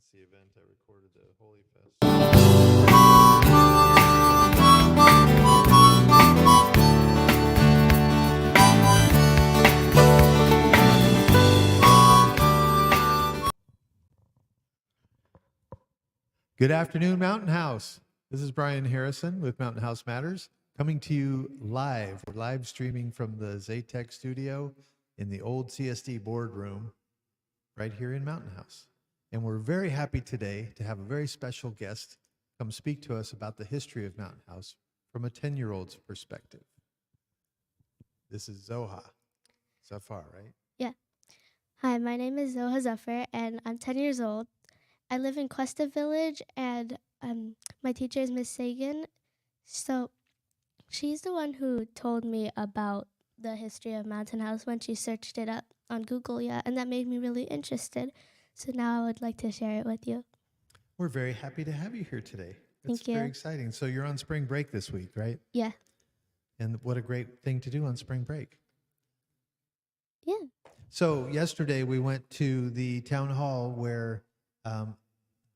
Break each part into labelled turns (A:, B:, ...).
A: That's the event I recorded the Holy Fest. Good afternoon, Mountain House. This is Bryan Harrison with Mountain House Matters, coming to you live. We're live streaming from the Zaytech Studio in the old CSD boardroom right here in Mountain House. And we're very happy today to have a very special guest come speak to us about the history of Mountain House from a 10-year-old's perspective. This is Zoha. Zafar, right?
B: Yeah. Hi, my name is Zoha Zafar, and I'm 10 years old. I live in Cuesta Village, and my teacher is Miss Sagan. So she's the one who told me about the history of Mountain House when she searched it up on Google, yeah, and that made me really interested. So now I would like to share it with you.
A: We're very happy to have you here today. It's
B: Thank you.
A: very exciting. So you're on spring break this week, right?
B: Yeah.
A: And what a great thing to do on spring break.
B: Yeah.
A: So yesterday we went to the town hall where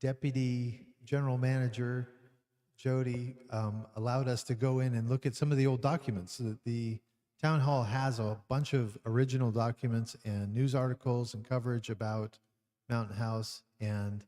A: Deputy General Manager Jody allowed us to go in and look at some of the old documents. The town hall has a bunch of original documents and news articles and coverage about Mountain House and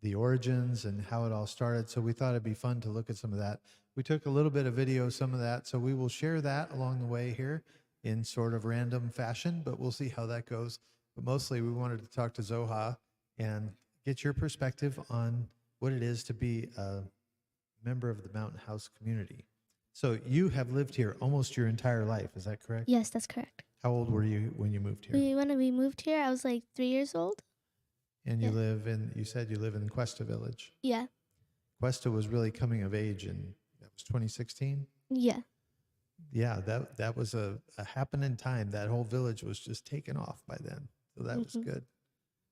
A: the origins and how it all started. So we thought it'd be fun to look at some of that. We took a little bit of video, some of that. So we will share that along the way here in sort of random fashion, but we'll see how that goes. But mostly we wanted to talk to Zoha and get your perspective on what it is to be a member of the Mountain House community. So you have lived here almost your entire life, is that correct?
B: Yes, that's correct.
A: How old were you when you moved here?
B: When we moved here, I was like 3 years old.
A: And you live in, you said you live in Cuesta Village.
B: Yeah.
A: Cuesta was really coming of age in, that was 2016?
B: Yeah.
A: Yeah, that was a happening time. That whole village was just taken off by then. So that was good.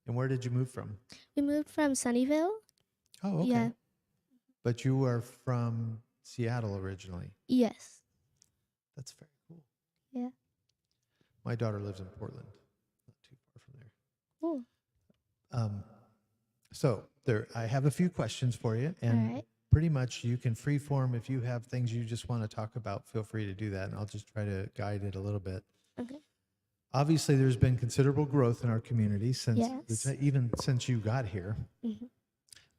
A: And where did you move from?
B: We moved from Sunnyvale.
A: Oh, okay.
B: Yeah.
A: But you are from Seattle originally.
B: Yes.
A: That's very cool.
B: Yeah.
A: My daughter lives in Portland, not too far from there.
B: Cool.
A: So there, I have a few questions for you, and
B: All right.
A: pretty much you can freeform. If you have things you just want to talk about, feel free to do that, and I'll just try to guide it a little bit.
B: Okay.
A: Obviously, there's been considerable growth in our community since
B: Yes.
A: even since you got here.
B: Mm-hmm.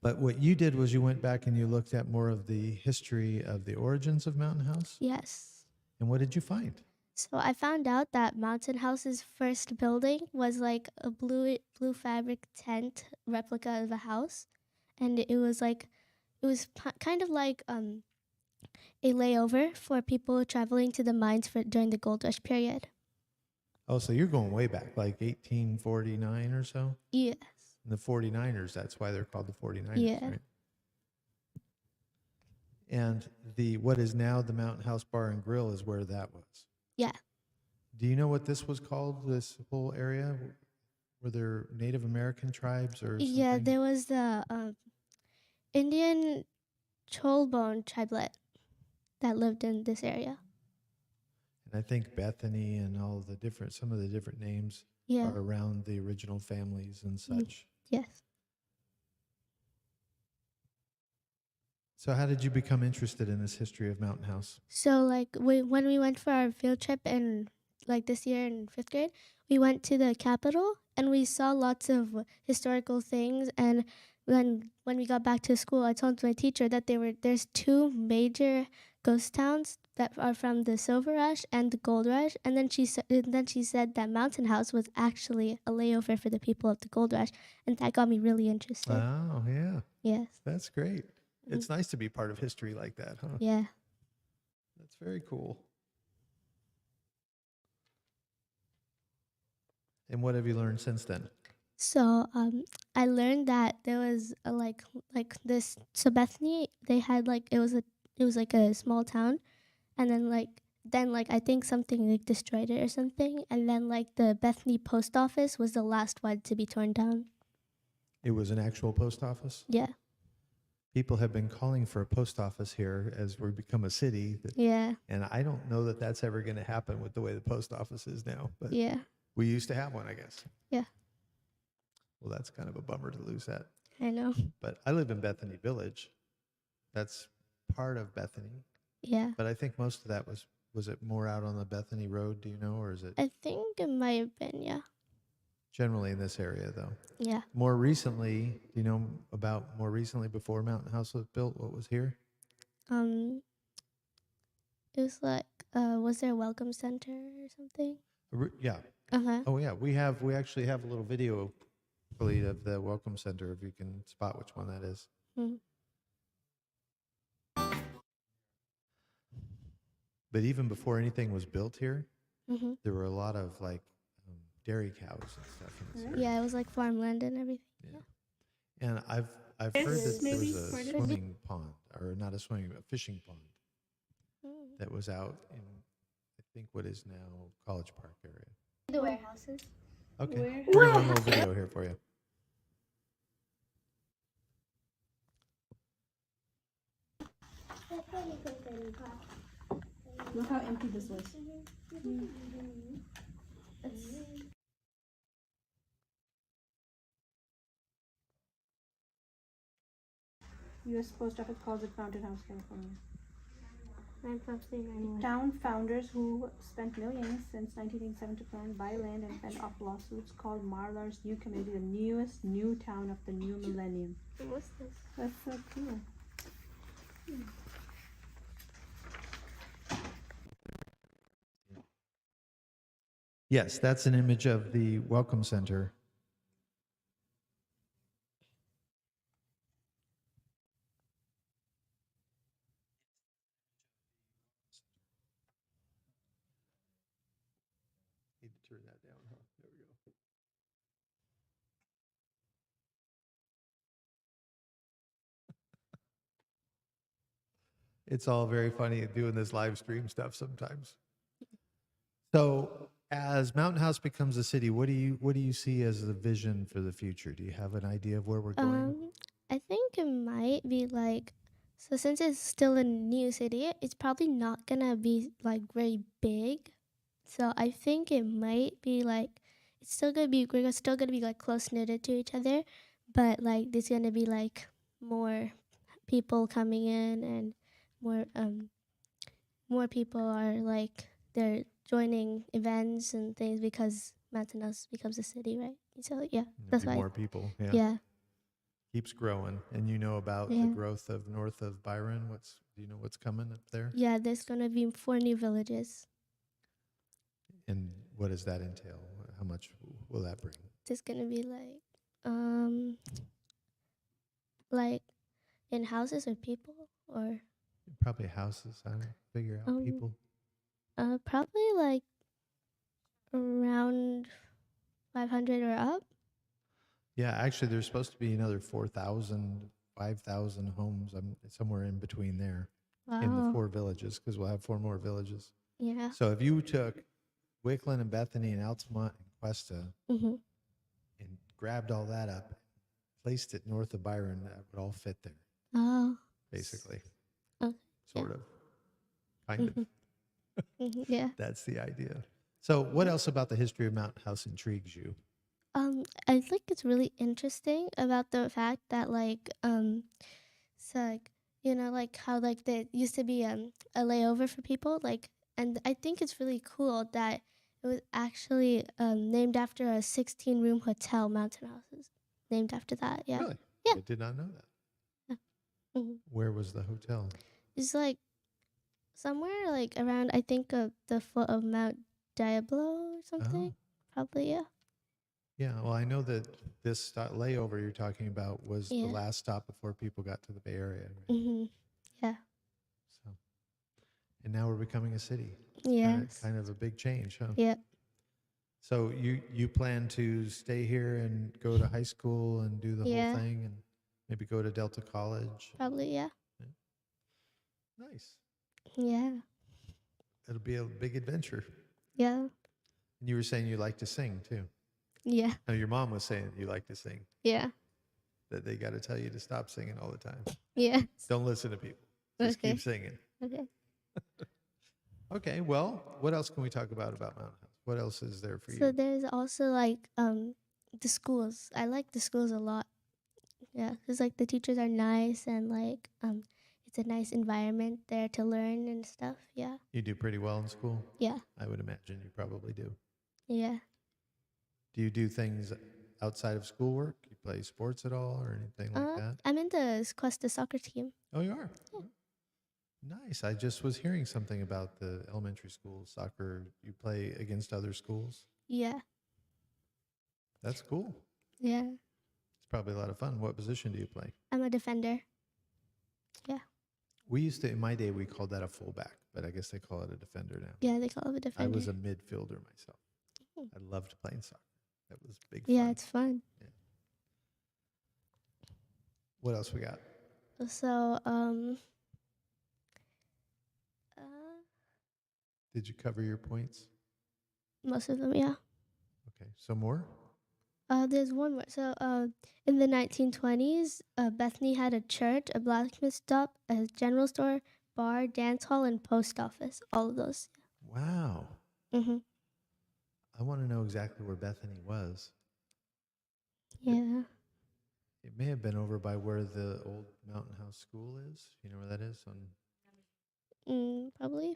A: But what you did was you went back and you looked at more of the history of the origins of Mountain House.
B: Yes.
A: And what did you find?
B: So I found out that Mountain House's first building was like a blue fabric tent replica of a house, and it was kind of like a layover for people traveling to the mines during the gold rush period.
A: Oh, so you're going way back, like 1849 or so?
B: Yes.
A: And the 49ers, that's why they're called the 49ers,
B: Yeah.
A: right? And what is now the Mountain House Bar and Grill is where that was.
B: Yeah.
A: Do you know what this was called, this whole area? Were there Native American tribes or something?
B: Yeah, there was the Indian Cholbone tribelet that lived in this area.
A: And I think Bethany and some of the different names are around the original families and such.
B: Yes.
A: So how did you become interested in this history of Mountain House?
B: So when we went for our field trip in this year in 5th grade, we went to the Capitol and we saw lots of historical things. And when we got back to school, I told my teacher that there's 2 major ghost towns that are from the Silver Rush and the Gold Rush. And then she said that Mountain House was actually a layover for the people of the Gold Rush, and that got me really interested.
A: Oh, yeah.
B: Yes.
A: That's great. It's nice to be part of history like that, huh?
B: Yeah.
A: That's very cool. And what have you learned since then?
B: So I learned that there was like this. So Bethany, they had it was like a small town, and then I think something destroyed it or something, and then the Bethany post office was the last one to be torn down.
A: It was an actual post office?
B: Yeah.
A: People have been calling for a post office here as we become a city.
B: Yeah.
A: And I don't know that that's ever going to happen with the way the post office is now. But
B: yeah.
A: We used to have one, I guess.
B: Yeah.
A: Well, that's kind of a bummer to lose that.
B: I know.
A: But I live in Bethany Village. That's part of Bethany.
B: Yeah.
A: But I think most of that was it more out on the Bethany Road, do you know, or is it
B: I think it might have been, yeah.
A: generally in this area though?
B: Yeah.
A: More recently, do you know about more recently before Mountain House was built, what was here?
B: Um, it was like, was there a welcome center or something?
A: Yeah.
B: Uh-huh.
A: Oh yeah, we actually have a little video played of the Welcome Center if you can spot which one that is.
B: Mm-hmm.
A: But even before anything was built here,
B: Mm-hmm.
A: there were a lot of like dairy cows and stuff in this area.
B: Yeah, it was like farmland and everything.
A: Yeah. And I've heard that there was a swimming pond, or not a swimming, a fishing pond
B: Mm.
A: that was out in, I think, what is now College Park area.
B: The warehouses.
A: Okay. We're gonna run a little video here for you.
C: Look how empty this was. U.S. Post Office calls it Fountain House, California. Town founders who spent millions since 1987 to plan, buy land, and fend off lawsuits called Marlar's new community the newest new town of the new millennium.
B: What's this?
C: That's so cool.
A: Yes, that's an image of the Welcome Center. Need to turn that down, huh? There we go. It's all very funny doing this live stream stuff sometimes. So, as Mountain House becomes a city, what do you see as the vision for the future? Do you have an idea of where we're going?
B: I think it might be like, so since it's still a new city, it's probably not gonna be like very big. So I think it might be like, it's still gonna be, we're still gonna be like close knitted to each other, but like there's gonna be like more people coming in, and more people are like, they're joining events and things because Mountain House becomes a city, right? So yeah, that's
A: There'll be
B: why.
A: more people. Yeah.
B: Yeah.
A: Keeps growing. And you know about the
B: Yeah.
A: growth of north of Byron? Do you know what's coming up there?
B: Yeah, there's gonna be 4 new villages.
A: And what does that entail? How much will that bring?
B: There's gonna be like in houses or people, or
A: Probably houses. I don't figure out people.
B: probably like around 500 or up.
A: Yeah, actually, there's supposed to be another 4,000, 5,000 homes. I'm somewhere in between there in the
B: Wow.
A: 4 villages, because we'll have 4 more villages.
B: Yeah.
A: So if you took Wickland and Bethany and Altamont and Cuesta
B: Mhm.
A: and grabbed all that up, placed it north of Byron, that would all fit there,
B: Oh.
A: basically.
B: Okay.
A: Sort of. Kind of.
B: Mhm. Yeah.
A: That's the idea. So what else about the history of Mountain House intrigues you?
B: I think it's really interesting about the fact that so like, like how like there used to be a layover for people, like, and I think it's really cool that it was actually named after a 16-room hotel. Mountain Houses named after that. Yeah.
A: Really?
B: Yeah.
A: I did not know that.
B: Hmm.
A: Where was the hotel?
B: It's like somewhere like around, I think, of the foot of Mount Diablo or something. Probably, yeah.
A: Yeah, well, I know that this layover you're talking about was the
B: Yeah.
A: last stop before people got to the Bay Area. Right?
B: Mhm. Yeah.
A: So, and now we're becoming a city.
B: Yeah.
A: Kind of a big change, huh?
B: Yeah.
A: So you plan to stay here and go to high school and do the
B: Yeah.
A: whole thing, and maybe go to Delta College?
B: Probably, yeah.
A: Nice.
B: Yeah.
A: It'll be a big adventure.
B: Yeah.
A: And you were saying you like to sing too.
B: Yeah.
A: No, your mom was saying you like to sing.
B: Yeah.
A: That they got to tell you to stop singing all the time.
B: Yeah.
A: Don't listen to people. Just
B: Okay.
A: keep singing.
B: Okay.
A: Okay, well, what else can we talk about Mountain House? What else is there for
B: So
A: you?
B: there's also like the schools. I like the schools a lot Yeah, because like the teachers are nice and like it's a nice environment there to learn and stuff. Yeah,
A: You do pretty well in school?
B: yeah,
A: I would imagine you probably do.
B: yeah.
A: Do you do things outside of schoolwork? You play sports at all or anything like that?
B: I'm in the Cuesta soccer team.
A: Oh, you are?
B: Yeah.
A: Nice. I just was hearing something about the elementary school soccer. You play against other schools?
B: Yeah,
A: That's cool.
B: yeah.
A: It's probably a lot of fun. What position do you play?
B: I'm a defender. Yeah,
A: We used to, in my day, we called that a fullback, but I guess they call it a defender now.
B: yeah. They call it a
A: I
B: defender.
A: was a midfielder myself.
B: Hmm.
A: I loved playing soccer. That was big
B: Yeah,
A: fun.
B: it's fun.
A: What else we got?
B: So
A: Did you cover your points?
B: most of them, yeah.
A: Okay. So more?
B: There's one more. So, in the 1920s, Bethany had a church, a blacksmith shop, a general store, bar, dance hall, and post office. All of those.
A: Wow.
B: Mm-hmm.
A: I want to know exactly where Bethany was.
B: Yeah.
A: It may have been over by where the old Mountain House School is. You know where that is?
B: Probably.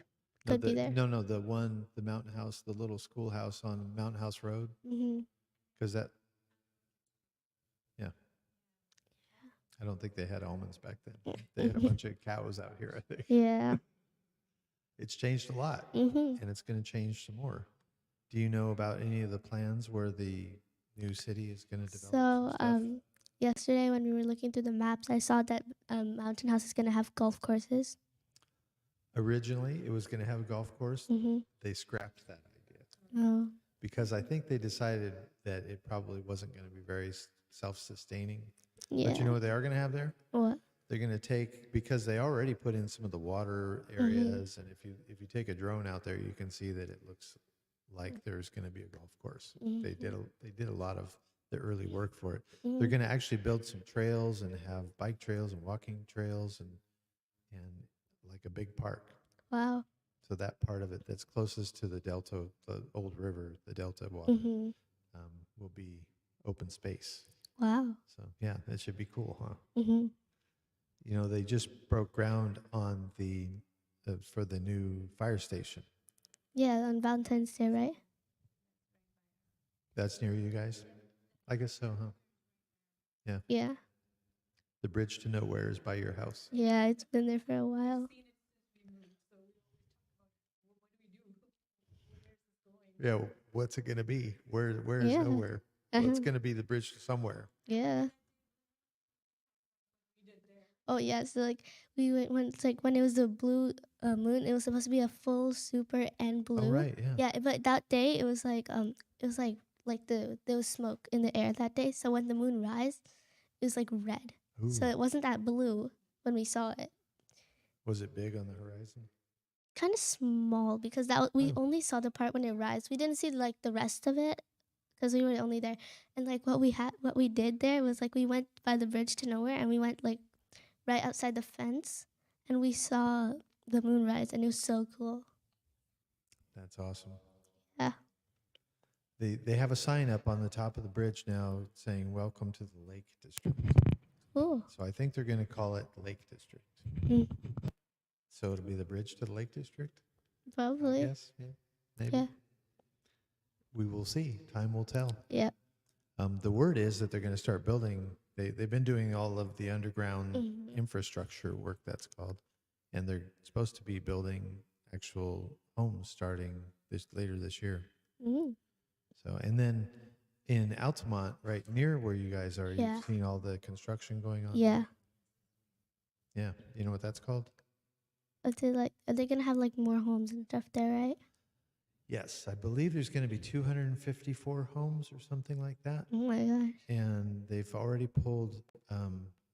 A: No,
B: Could be there.
A: No, the Mountain House, the little schoolhouse on Mountain House Road.
B: Mm-hmm.
A: Because that, yeah. I don't think they had almonds back then. They had a bunch of cows out here, I think.
B: Yeah.
A: It's changed a lot,
B: Mm-hmm.
A: and it's going to change some more. Do you know about any of the plans where the new city is going to develop some
B: So,
A: stuff?
B: yesterday when we were looking through the maps, I saw that Mountain House is gonna have golf courses.
A: Originally, it was going to have a golf course.
B: Mm-hmm.
A: They scrapped that idea
B: Oh.
A: because I think they decided that it probably wasn't going to be very self-sustaining.
B: Yeah.
A: But you know what they are going to have there?
B: What?
A: They're going to take, because they already put in some of the water areas, and if you take a drone out there, you can see that it looks like there's going to be a golf course. They did a lot of the early work for it. They're going to actually build some trails and have bike trails and walking trails and like a big park.
B: Wow.
A: So that part of it that's closest to the Delta, the old river, the Delta water,
B: Mm-hmm.
A: will be open space.
B: Wow.
A: So yeah, that should be cool, huh?
B: Mm-hmm.
A: You know, they just broke ground on for the new fire station.
B: Yeah, on Valentine's Day, right?
A: That's near you guys? I guess so, huh?
B: Yeah.
A: The bridge to nowhere is by your house.
B: Yeah, it's been there for a while.
A: Yeah, what's it going to be? Where is
B: Yeah.
A: nowhere? Well, it's
B: Uh-huh.
A: going to be the bridge to somewhere.
B: Yeah. Oh yeah, so like we went when it's like when it was the blue moon, it was supposed to be a full super and blue.
A: Oh, right, yeah.
B: Yeah, but that day it was like there was smoke in the air that day. So when the moon rise, it was like red.
A: Ooh.
B: So it wasn't that blue when we saw it.
A: Was it big on the horizon?
B: Kind of small because we
A: Oh.
B: only saw the part when it rise. We didn't see like the rest of it because we were only there. And like what we did there was like we went by the bridge to nowhere and we went like right outside the fence and we saw the moon rise and it was so cool.
A: That's awesome.
B: Yeah.
A: They have a sign up on the top of the bridge now saying "Welcome to the Lake District."
B: Cool.
A: So I think they're going to call it Lake District.
B: Mm,
A: So it'll be the bridge to the Lake District.
B: probably.
A: Yes, yeah, maybe.
B: Yeah.
A: We will see. Time will tell.
B: Yeah.
A: The word is that they're going to start building. They've been doing all of the underground
B: Mhm.
A: infrastructure work, that's called, and they're supposed to be building actual homes starting later this year.
B: Mm.
A: So, and then in Altamont, right near where you guys are,
B: Yeah.
A: you've seen all the construction going on.
B: Yeah.
A: Yeah. You know what that's called?
B: Are they gonna have like more homes and stuff there, right?
A: Yes, I believe there's going to be 254 homes or something like that.
B: Oh my gosh.
A: And they've already pulled,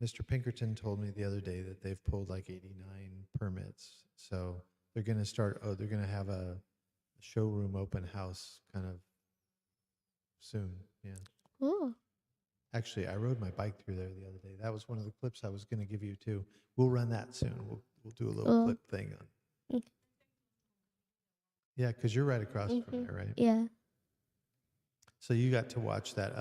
A: Mr. Pinkerton told me the other day that they've pulled like 89 permits. So they're going to they're going to have a showroom open house kind of soon. Yeah.
B: Cool.
A: Actually, I rode my bike through there the other day. That was one of the clips I was going to give you too. We'll run that soon. We'll do a little
B: Cool.
A: clip thing on.
B: Okay.
A: Yeah, because you're right across from
B: Mhm.
A: there, right?
B: Yeah.
A: So you got to watch that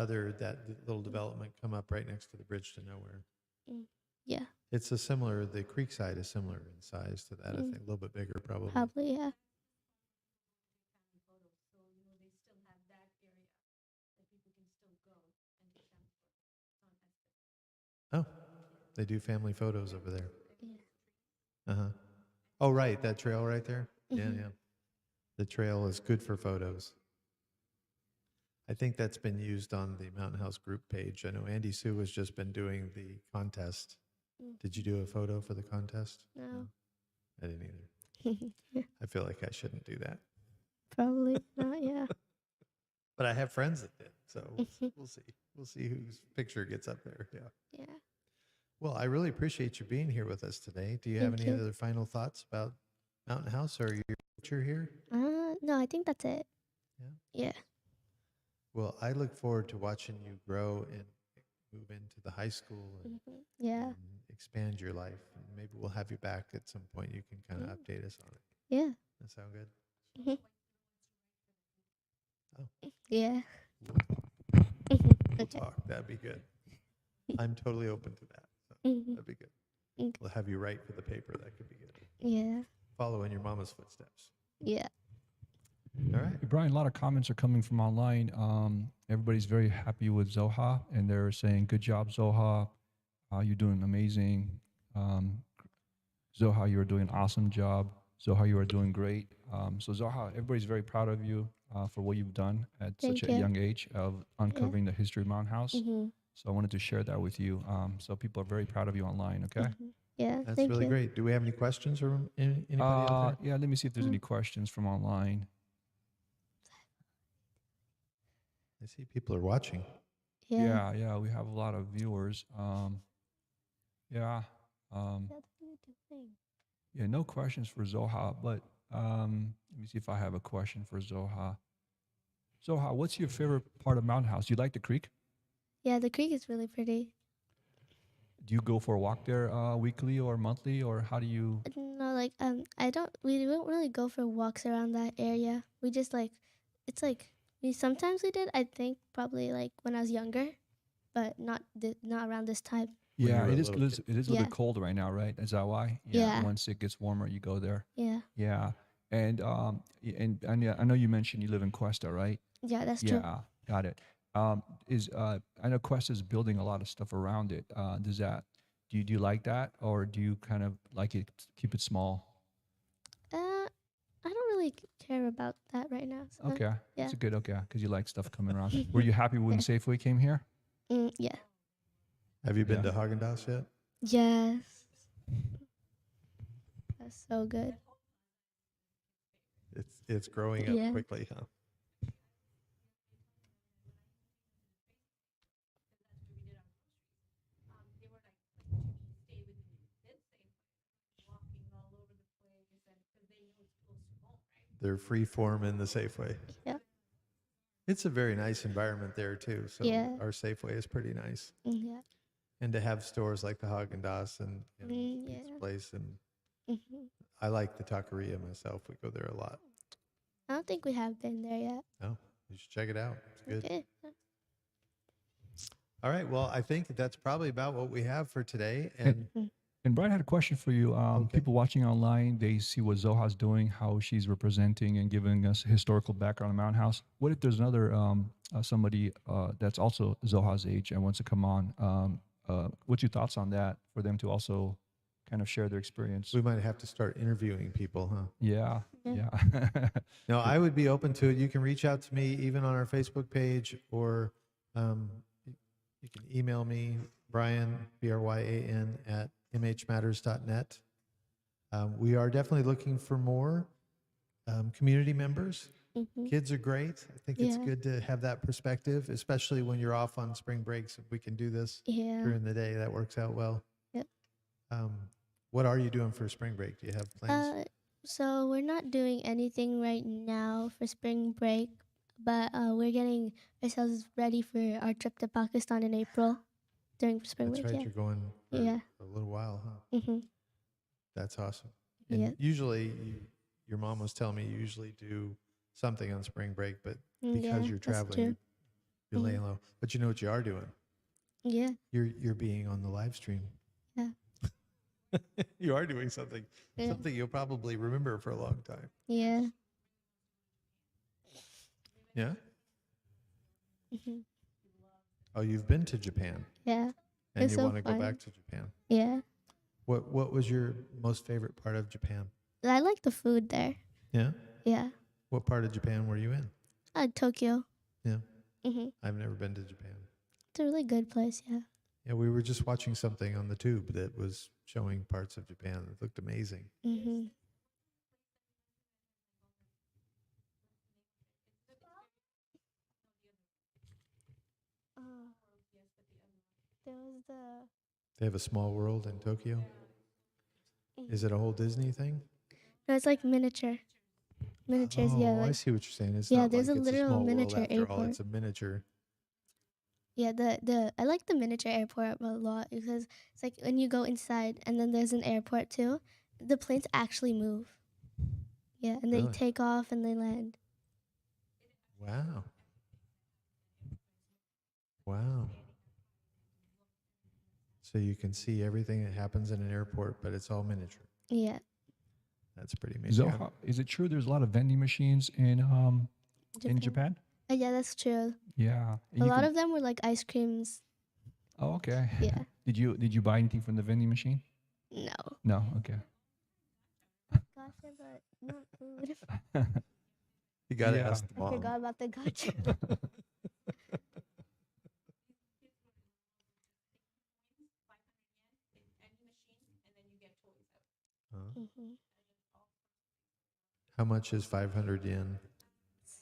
A: little development come up right next to the bridge to nowhere.
B: Mm. Yeah,
A: It's the Creekside is similar in size to that, I think, a little bit bigger probably.
B: probably, yeah.
A: Oh, they do family photos over there.
B: Yeah.
A: Uh-huh. Oh, right, that trail right there? Yeah,
B: Mhm.
A: yeah. The trail is good for photos. I think that's been used on the Mountain House group page. I know Andy Sue has just been doing the contest.
B: Mm.
A: Did you do a photo for the contest?
B: No.
A: I didn't either. I feel like I shouldn't do that.
B: Probably not, yeah.
A: But I have friends that did, so
B: Mhm.
A: we'll see. We'll see whose picture gets up there. Yeah.
B: Yeah.
A: Well, I really appreciate you being here with us today. Do you have
B: Thank
A: any
B: you.
A: other final thoughts about Mountain House or your future here?
B: No, I think that's it.
A: Yeah.
B: Yeah.
A: Well, I look forward to watching you grow and move into the high school and,
B: Yeah.
A: and expand your life. And maybe we'll have you back at some point. You can kind of
B: Mm.
A: update us on it.
B: Yeah.
A: That sound good?
B: Mhm.
A: Oh,
B: Yeah.
A: we'll
B: Okay.
A: talk. That'd be good. I'm totally open to that. So
B: Mhm.
A: that'd be good.
B: Okay.
A: We'll have you write for the paper. That could be good.
B: Yeah.
A: Follow in your mama's footsteps.
B: Yeah.
A: All right.
D: Hey, Brian, a lot of comments are coming from online. Everybody's very happy with Zoha, and they're saying, "Good job, Zoha. You're doing amazing. Um, Zoha, you're doing an awesome job. Zoha, you are doing great." So Zoha, everybody's very proud of you for what you've done at such
B: Thank
D: a
B: you.
D: young age of uncovering the history of Mountain House.
B: Mhm.
D: So I wanted to share that with you. So people are very proud of you online. Okay.
B: Mhm. Yeah.
A: That's
B: Thank
A: really
B: you.
A: great. Do we have any questions from anybody out there?
D: Yeah. Let me see if there's any questions from online.
A: I see people are watching.
B: Yeah.
D: Yeah. We have a lot of viewers. Yeah.
B: That's a good thing.
D: Yeah, no questions for Zoha, but let me see if I have a question for Zoha. Zoha, what's your favorite part of Mountain House? You like the creek?
B: Yeah, the creek is really pretty.
D: Do you go for a walk there weekly or monthly, or how do you?
B: No, like we don't really go for walks around that area. We just it's like we sometimes we did. I think probably like when I was younger, but not around this time.
A: When you
D: Yeah,
A: were a
D: it is.
A: little kid.
D: It is a
B: Yeah.
D: little bit cold right now, right? Is that why?
B: Yeah.
D: Once it gets warmer, you go there.
B: Yeah.
D: Yeah, and yeah, I know you mentioned you live in Cuesta, right?
B: Yeah, that's true.
D: Yeah, got it. I know Cuesta is building a lot of stuff around it. Do you like that, or do you kind of like it keep it small?
B: I don't really care about that right now. So,
D: Okay,
B: yeah.
D: it's a good because you like stuff coming around. Were you happy when Safeway came here?
B: Yeah.
A: Have you been
D: Yeah.
A: to Haagen-Dazs yet?
B: Yes. That's so good.
A: It's growing up
B: Yeah.
A: quickly, huh? They're free form in the Safeway.
B: Yeah.
A: It's a very nice environment there too. So
B: Yeah.
A: our Safeway is pretty nice.
B: Yeah.
A: And to have stores like the Haagen-Dazs and Pizza
B: Yeah.
A: Place, and
B: Hmm.
A: I like the Taqueria myself. We go there a lot.
B: I don't think we have been there yet.
A: Oh, you should check it out. It's good.
B: Okay.
A: All right. Well, I think that's probably about what we have for today. And
D: And Brian had a question for you.
A: Okay.
D: People watching online, they see what Zoha's doing, how she's representing and giving us historical background on Mountain House. What if there's another somebody that's also Zoha's age and wants to come on? What's your thoughts on that for them to also kind of share their experience?
A: we might have to start interviewing people, huh?
D: Yeah,
B: Yeah.
D: yeah.
A: No, I would be open to it. You can reach out to me even on our Facebook page, or you can email me, Bryan, Bryan, at mhmatters.net. We are definitely looking for more community members.
B: Hmm.
A: Kids are great. I think it's
B: Yeah.
A: good to have that perspective, especially when you're off on spring breaks. If we can do this
B: Yeah.
A: during the day, that works out well.
B: Yep.
A: What are you doing for spring break? Do you have plans?
B: So we're not doing anything right now for spring break, but we're getting ourselves ready for our trip to Pakistan in April during spring
A: That's
B: break.
A: right. You're going for
B: Yeah.
A: a little while, huh?
B: Yeah. Hmm.
A: That's awesome. And
B: Yeah.
A: usually, your mom was telling me you usually do something on spring break, but because
B: Yeah,
A: you're
B: that's
A: traveling,
B: true.
A: You're laying low. But you know what you are doing?
B: Yeah.
A: You're being on the live stream.
B: Yeah.
A: You are doing something.
B: Yeah.
A: Something you'll probably remember for a long time.
B: Yeah.
A: Yeah?
B: Mhm.
A: Oh, you've been to Japan
B: Yeah.
A: and
B: It's
A: you
B: so
A: want to go
B: fun.
A: back to Japan.
B: Yeah.
A: What was your most favorite part of Japan?
B: I like the food there.
A: Yeah?
B: Yeah.
A: What part of Japan were you in?
B: Tokyo.
A: Yeah.
B: Mhm.
A: I've never been to Japan.
B: It's a really good place. Yeah.
A: Yeah, we were just watching something on the tube that was showing parts of Japan. It looked amazing.
B: Mhm. There was the.
A: They have a small world in Tokyo. Is it a whole Disney thing?
B: No, it's like miniature. Miniatures.
A: Oh,
B: Yeah.
A: I
B: Like,
A: see what you're saying. It's
B: yeah.
A: not
B: There's
A: like
B: a
A: it's a
B: literal
A: small world
B: miniature
A: after all.
B: airport.
A: It's a miniature.
B: Yeah. The I like the miniature airport a lot because it's like when you go inside and then there's an airport too. The planes actually move. Yeah, and they
A: Really?
B: take off and they land.
A: Wow. Wow. So you can see everything that happens in an airport, but it's all miniature.
B: Yeah.
A: That's pretty amazing.
D: Zoha, is it true there's a lot of vending machines in Japan?
B: Yeah, that's true.
D: Yeah. And
B: A
D: you
B: lot
D: can-
B: of them were like ice creams.
D: Oh, okay.
B: Yeah.
D: Did you buy anything from the vending machine?
B: No.
D: No. Okay.
B: Gotcha, but not food.
A: You got to
D: Yeah.
A: ask the
B: I
A: mom.
B: forgot about the gotcha. Mhm.
A: How much is 500 yen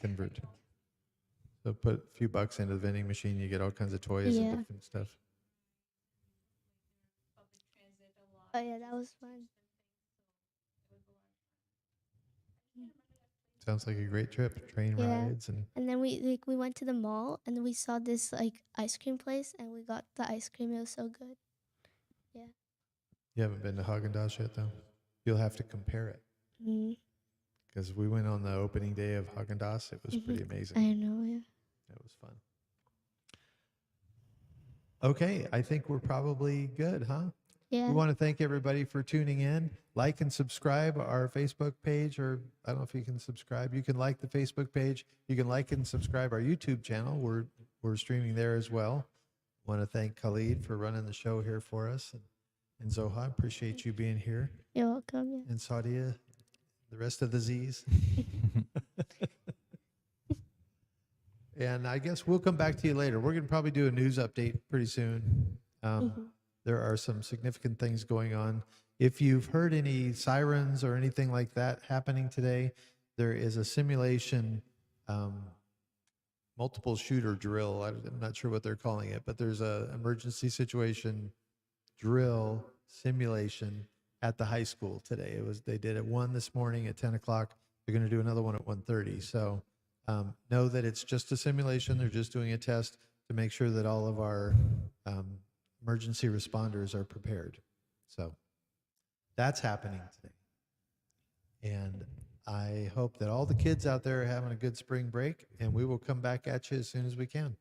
A: convert to? So put a few bucks into the vending machine, you get all kinds of toys
B: Yeah.
A: and different stuff.
B: Oh yeah, that was fun.
A: Sounds like a great trip. Train
B: Yeah.
A: rides and
B: And then we went to the mall and we saw this like ice cream place and we got the ice cream. It was so good.
A: you haven't been to Haagen-Dazs yet though. You'll have to compare it
B: Mm.
A: because we went on the opening day of Haagen-Dazs. It was pretty amazing.
B: I know. Yeah.
A: It was fun. Okay, I think we're probably good, huh?
B: Yeah.
A: We want to thank everybody for tuning in. Like and subscribe our Facebook page, or I don't know if you can subscribe. You can like the Facebook page. You can like and subscribe our YouTube channel. We're streaming there as well. Want to thank Khalid for running the show here for us, and Zoha. Appreciate you being here,
B: You're welcome. Yeah.
A: and Saudia, the rest of the Z's. And I guess we'll come back to you later. We're going to probably do a news update pretty soon. There are some significant things going on. If you've heard any sirens or anything like that happening today, there is a simulation multiple shooter drill. I'm not sure what they're calling it, but there's a emergency situation drill simulation at the high school today. They did it one this morning at 10 o'clock. They're going to do another one at 1:30. So know that it's just a simulation. They're just doing a test to make sure that all of our emergency responders are prepared. So that's happening today. And I hope that all the kids out there are having a good spring break, and we will come back at you as soon as we can.